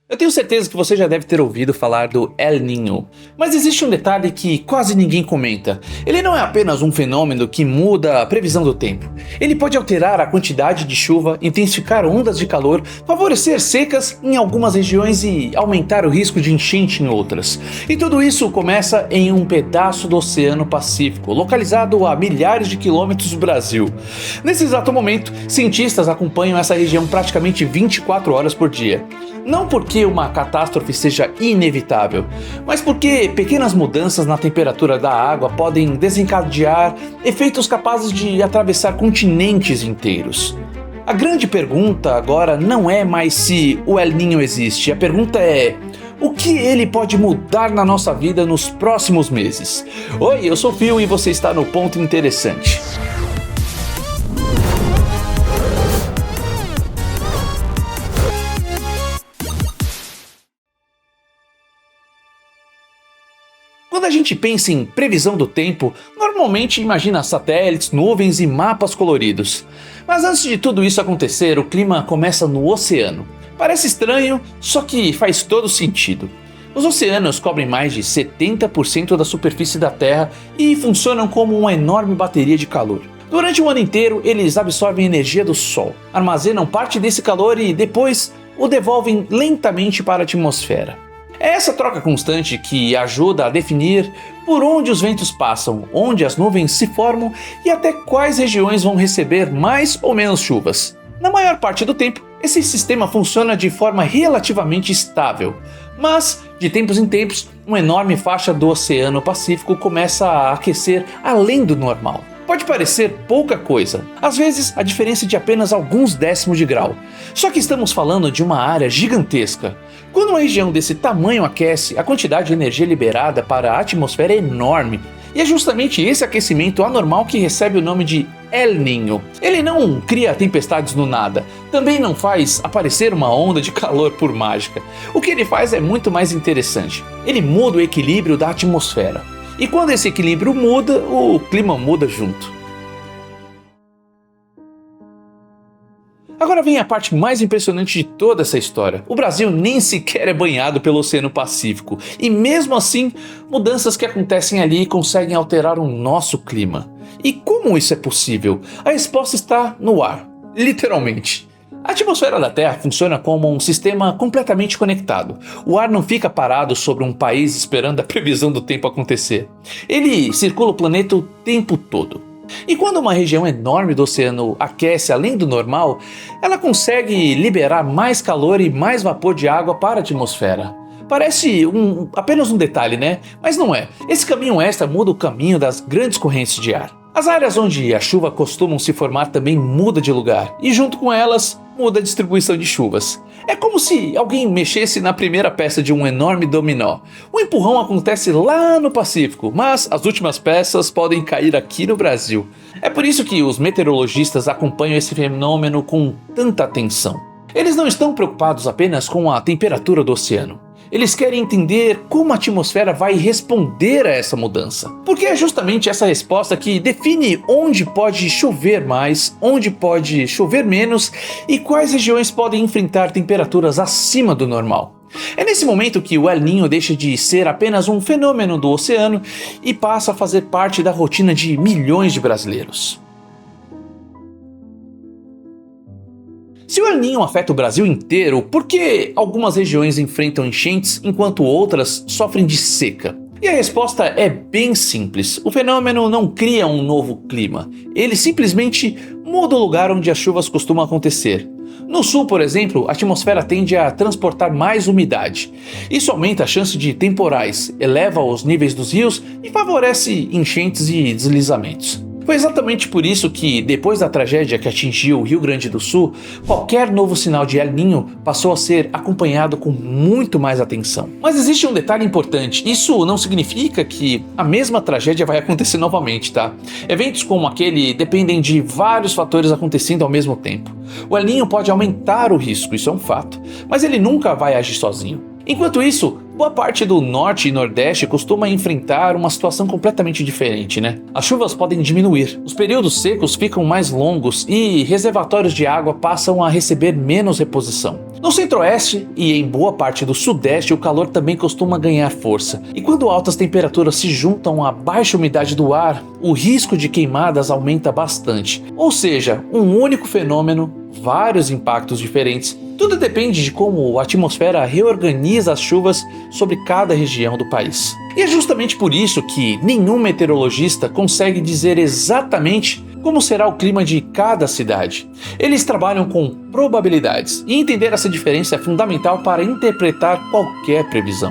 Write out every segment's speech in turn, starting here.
Eu tenho certeza que você já deve ter ouvido falar do El Niño, mas existe um detalhe que quase ninguém comenta. Ele não é apenas um fenômeno que muda a previsão do tempo. Ele pode alterar a quantidade de chuva, intensificar ondas de calor, favorecer secas em algumas regiões e aumentar o risco de enchente em outras. E tudo isso começa em um pedaço do Oceano Pacífico, localizado a milhares de quilômetros do Brasil. Nesse exato momento, cientistas acompanham essa região praticamente 24 horas por dia. Não porque uma catástrofe seja inevitável, mas porque pequenas mudanças na temperatura da água podem desencadear efeitos capazes de atravessar continentes inteiros. A grande pergunta agora não é mais se o El Niño existe, a pergunta é: o que ele pode mudar na nossa vida nos próximos meses? Oi, eu sou o Fio e você está no Ponto Interessante. Quando a gente pensa em previsão do tempo, normalmente imagina satélites, nuvens e mapas coloridos. Mas antes de tudo isso acontecer, o clima começa no oceano. Parece estranho, só que faz todo sentido. Os oceanos cobrem mais de 70% da superfície da Terra e funcionam como uma enorme bateria de calor. Durante o ano inteiro, eles absorvem energia do Sol, armazenam parte desse calor e depois o devolvem lentamente para a atmosfera. É essa troca constante que ajuda a definir por onde os ventos passam, onde as nuvens se formam e até quais regiões vão receber mais ou menos chuvas. Na maior parte do tempo, esse sistema funciona de forma relativamente estável, mas de tempos em tempos, uma enorme faixa do Oceano Pacífico começa a aquecer além do normal. Pode parecer pouca coisa, às vezes a diferença é de apenas alguns décimos de grau. Só que estamos falando de uma área gigantesca. Quando uma região desse tamanho aquece, a quantidade de energia liberada para a atmosfera é enorme. E é justamente esse aquecimento anormal que recebe o nome de El Niño. Ele não cria tempestades no nada, também não faz aparecer uma onda de calor por mágica. O que ele faz é muito mais interessante. Ele muda o equilíbrio da atmosfera. E quando esse equilíbrio muda, o clima muda junto. Agora vem a parte mais impressionante de toda essa história. O Brasil nem sequer é banhado pelo Oceano Pacífico. E mesmo assim, mudanças que acontecem ali conseguem alterar o nosso clima. E como isso é possível? A resposta está no ar, literalmente. A atmosfera da Terra funciona como um sistema completamente conectado. O ar não fica parado sobre um país esperando a previsão do tempo acontecer. Ele circula o planeta o tempo todo. E quando uma região enorme do oceano aquece além do normal, ela consegue liberar mais calor e mais vapor de água para a atmosfera. Parece apenas um detalhe, né? Mas não é. Esse caminho extra muda o caminho das grandes correntes de ar. As áreas onde a chuva costumam se formar também muda de lugar, e junto com elas, muda a distribuição de chuvas. É como se alguém mexesse na primeira peça de um enorme dominó. O empurrão acontece lá no Pacífico, mas as últimas peças podem cair aqui no Brasil. É por isso que os meteorologistas acompanham esse fenômeno com tanta atenção. Eles não estão preocupados apenas com a temperatura do oceano. Eles querem entender como a atmosfera vai responder a essa mudança. Porque é justamente essa resposta que define onde pode chover mais, onde pode chover menos e quais regiões podem enfrentar temperaturas acima do normal. É nesse momento que o El Niño deixa de ser apenas um fenômeno do oceano e passa a fazer parte da rotina de milhões de brasileiros. Se o El Niño afeta o Brasil inteiro, por que algumas regiões enfrentam enchentes enquanto outras sofrem de seca? E a resposta é bem simples. O fenômeno não cria um novo clima. Ele simplesmente muda o lugar onde as chuvas costumam acontecer. No sul, por exemplo, a atmosfera tende a transportar mais umidade. Isso aumenta a chance de temporais, eleva os níveis dos rios e favorece enchentes e deslizamentos. Foi exatamente por isso que, depois da tragédia que atingiu o Rio Grande do Sul, qualquer novo sinal de El Niño passou a ser acompanhado com muito mais atenção. Mas existe um detalhe importante: isso não significa que a mesma tragédia vai acontecer novamente, tá? Eventos como aquele dependem de vários fatores acontecendo ao mesmo tempo. O El Niño pode aumentar o risco, isso é um fato, mas ele nunca vai agir sozinho. Enquanto isso, boa parte do norte e nordeste costuma enfrentar uma situação completamente diferente, né? As chuvas podem diminuir, os períodos secos ficam mais longos e reservatórios de água passam a receber menos reposição. No centro-oeste e em boa parte do sudeste, o calor também costuma ganhar força. E quando altas temperaturas se juntam à baixa umidade do ar, o risco de queimadas aumenta bastante. Ou seja, um único fenômeno, vários impactos diferentes. Tudo depende de como a atmosfera reorganiza as chuvas sobre cada região do país. E é justamente por isso que nenhum meteorologista consegue dizer exatamente como será o clima de cada cidade. Eles trabalham com probabilidades, e entender essa diferença é fundamental para interpretar qualquer previsão.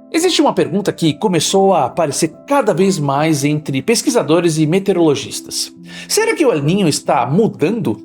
Existe uma pergunta que começou a aparecer cada vez mais entre pesquisadores e meteorologistas. Será que o El Niño está mudando?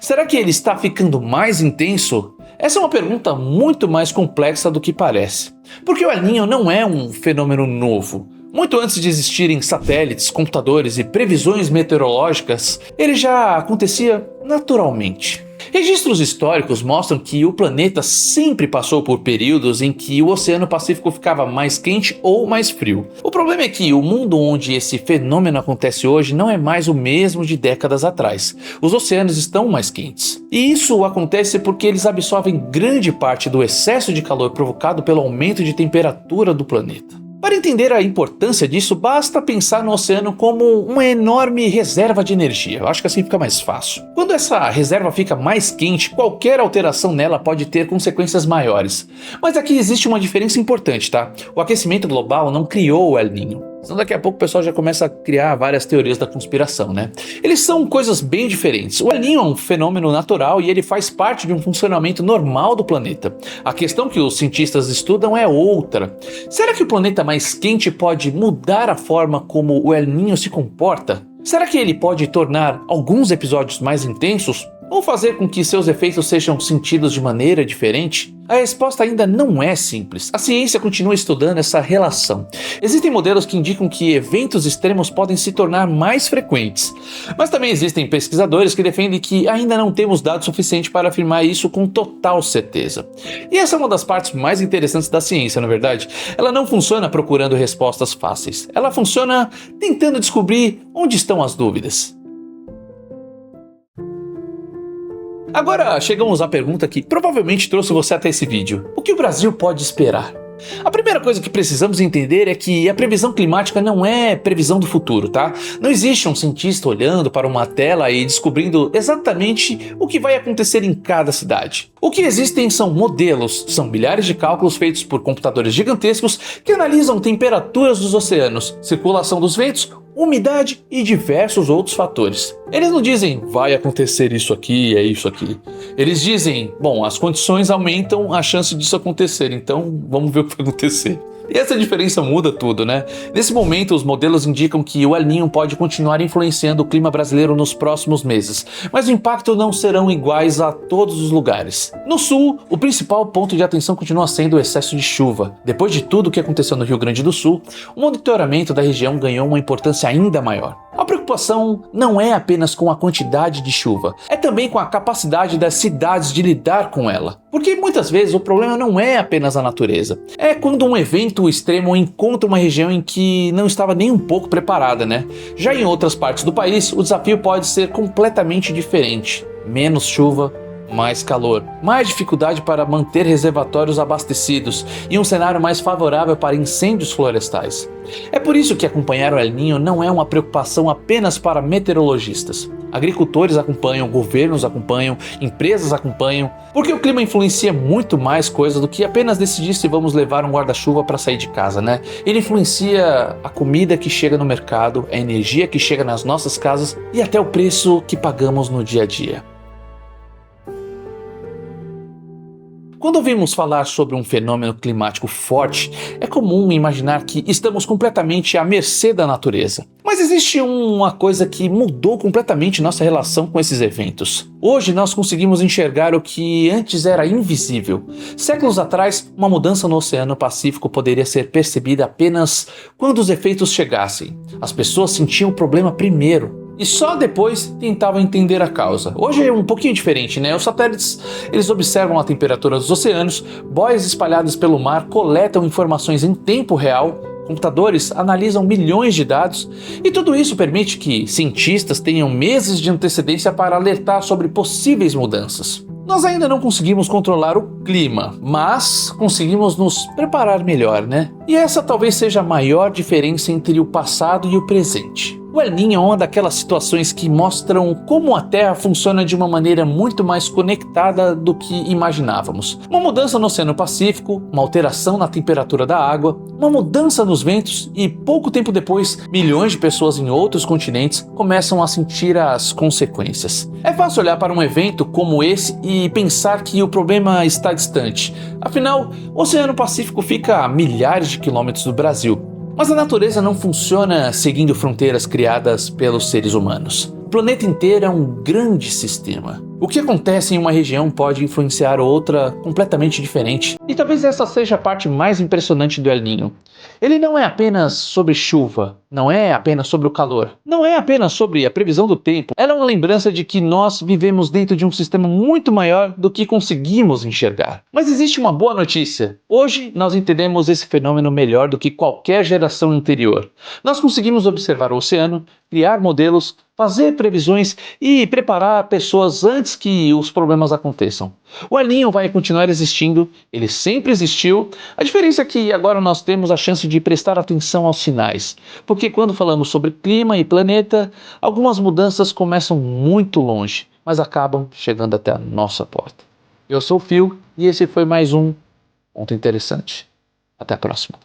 Será que ele está ficando mais intenso? Essa é uma pergunta muito mais complexa do que parece, porque o El Niño não é um fenômeno novo. Muito antes de existirem satélites, computadores e previsões meteorológicas, ele já acontecia naturalmente. Registros históricos mostram que o planeta sempre passou por períodos em que o Oceano Pacífico ficava mais quente ou mais frio. O problema é que o mundo onde esse fenômeno acontece hoje não é mais o mesmo de décadas atrás. Os oceanos estão mais quentes. E isso acontece porque eles absorvem grande parte do excesso de calor provocado pelo aumento de temperatura do planeta. Para entender a importância disso, basta pensar no oceano como uma enorme reserva de energia. Eu acho que assim fica mais fácil. Quando essa reserva fica mais quente, qualquer alteração nela pode ter consequências maiores. Mas aqui existe uma diferença importante, tá? O aquecimento global não criou o El Niño. Senão daqui a pouco o pessoal já começa a criar várias teorias da conspiração, né? Eles são coisas bem diferentes. O El Niño é um fenômeno natural e ele faz parte de um funcionamento normal do planeta. A questão que os cientistas estudam é outra. Será que o planeta mais quente pode mudar a forma como o El Niño se comporta? Será que ele pode tornar alguns episódios mais intensos? Ou fazer com que seus efeitos sejam sentidos de maneira diferente? A resposta ainda não é simples. A ciência continua estudando essa relação. Existem modelos que indicam que eventos extremos podem se tornar mais frequentes. Mas também existem pesquisadores que defendem que ainda não temos dados suficientes para afirmar isso com total certeza. E essa é uma das partes mais interessantes da ciência, na verdade. Ela não funciona procurando respostas fáceis. Ela funciona tentando descobrir onde estão as dúvidas. Agora chegamos à pergunta que provavelmente trouxe você até esse vídeo. O que o Brasil pode esperar? A primeira coisa que precisamos entender é que a previsão climática não é previsão do futuro, tá? Não existe um cientista olhando para uma tela e descobrindo exatamente o que vai acontecer em cada cidade. O que existem são modelos, são milhares de cálculos feitos por computadores gigantescos que analisam temperaturas dos oceanos, circulação dos ventos, umidade e diversos outros fatores. Eles não dizem, vai acontecer isso aqui, é isso aqui. Eles dizem, bom, as condições aumentam a chance disso acontecer, então vamos ver o que vai acontecer. E essa diferença muda tudo, né? Nesse momento, os modelos indicam que o El Niño pode continuar influenciando o clima brasileiro nos próximos meses, mas o impacto não serão iguais a todos os lugares. No sul, o principal ponto de atenção continua sendo o excesso de chuva. Depois de tudo o que aconteceu no Rio Grande do Sul, o monitoramento da região ganhou uma importância ainda maior. A preocupação não é apenas com a quantidade de chuva, é também com a capacidade das cidades de lidar com ela. Porque muitas vezes o problema não é apenas a natureza, é quando um evento extremo encontra uma região em que não estava nem um pouco preparada, né? Já em outras partes do país, o desafio pode ser completamente diferente. Menos chuva, mais calor, mais dificuldade para manter reservatórios abastecidos e um cenário mais favorável para incêndios florestais. É por isso que acompanhar o El Niño não é uma preocupação apenas para meteorologistas. Agricultores acompanham, governos acompanham, empresas acompanham, porque o clima influencia muito mais coisas do que apenas decidir se vamos levar um guarda-chuva para sair de casa, né? Ele influencia a comida que chega no mercado, a energia que chega nas nossas casas e até o preço que pagamos no dia a dia. Quando ouvimos falar sobre um fenômeno climático forte, é comum imaginar que estamos completamente à mercê da natureza. Mas existe uma coisa que mudou completamente nossa relação com esses eventos. Hoje nós conseguimos enxergar o que antes era invisível. Séculos atrás, uma mudança no Oceano Pacífico poderia ser percebida apenas quando os efeitos chegassem. As pessoas sentiam o problema primeiro e só depois tentavam entender a causa. Hoje é um pouquinho diferente, né? Os satélites, eles observam a temperatura dos oceanos, boias espalhadas pelo mar coletam informações em tempo real, Computadores analisam milhões de dados e tudo isso permite que cientistas tenham meses de antecedência para alertar sobre possíveis mudanças. Nós ainda não conseguimos controlar o clima, mas conseguimos nos preparar melhor, né? E essa talvez seja a maior diferença entre o passado e o presente. O El Niño é uma daquelas situações que mostram como a Terra funciona de uma maneira muito mais conectada do que imaginávamos. Uma mudança no Oceano Pacífico, uma alteração na temperatura da água, uma mudança nos ventos e pouco tempo depois, milhões de pessoas em outros continentes começam a sentir as consequências. É fácil olhar para um evento como esse e pensar que o problema está distante. Afinal, o Oceano Pacífico fica a milhares de quilômetros do Brasil. Mas a natureza não funciona seguindo fronteiras criadas pelos seres humanos. O planeta inteiro é um grande sistema. O que acontece em uma região pode influenciar outra completamente diferente. E talvez essa seja a parte mais impressionante do El Niño. Ele não é apenas sobre chuva, não é apenas sobre o calor, não é apenas sobre a previsão do tempo. Ela é uma lembrança de que nós vivemos dentro de um sistema muito maior do que conseguimos enxergar. Mas existe uma boa notícia. Hoje nós entendemos esse fenômeno melhor do que qualquer geração anterior. Nós conseguimos observar o oceano, criar modelos, fazer previsões e preparar pessoas antes que os problemas aconteçam. O El Niño vai continuar existindo, ele sempre existiu. A diferença é que agora nós temos a chance de prestar atenção aos sinais, porque quando falamos sobre clima e planeta, algumas mudanças começam muito longe, mas acabam chegando até a nossa porta. Eu sou o Phil e esse foi mais um Ponto Interessante. Até a próxima.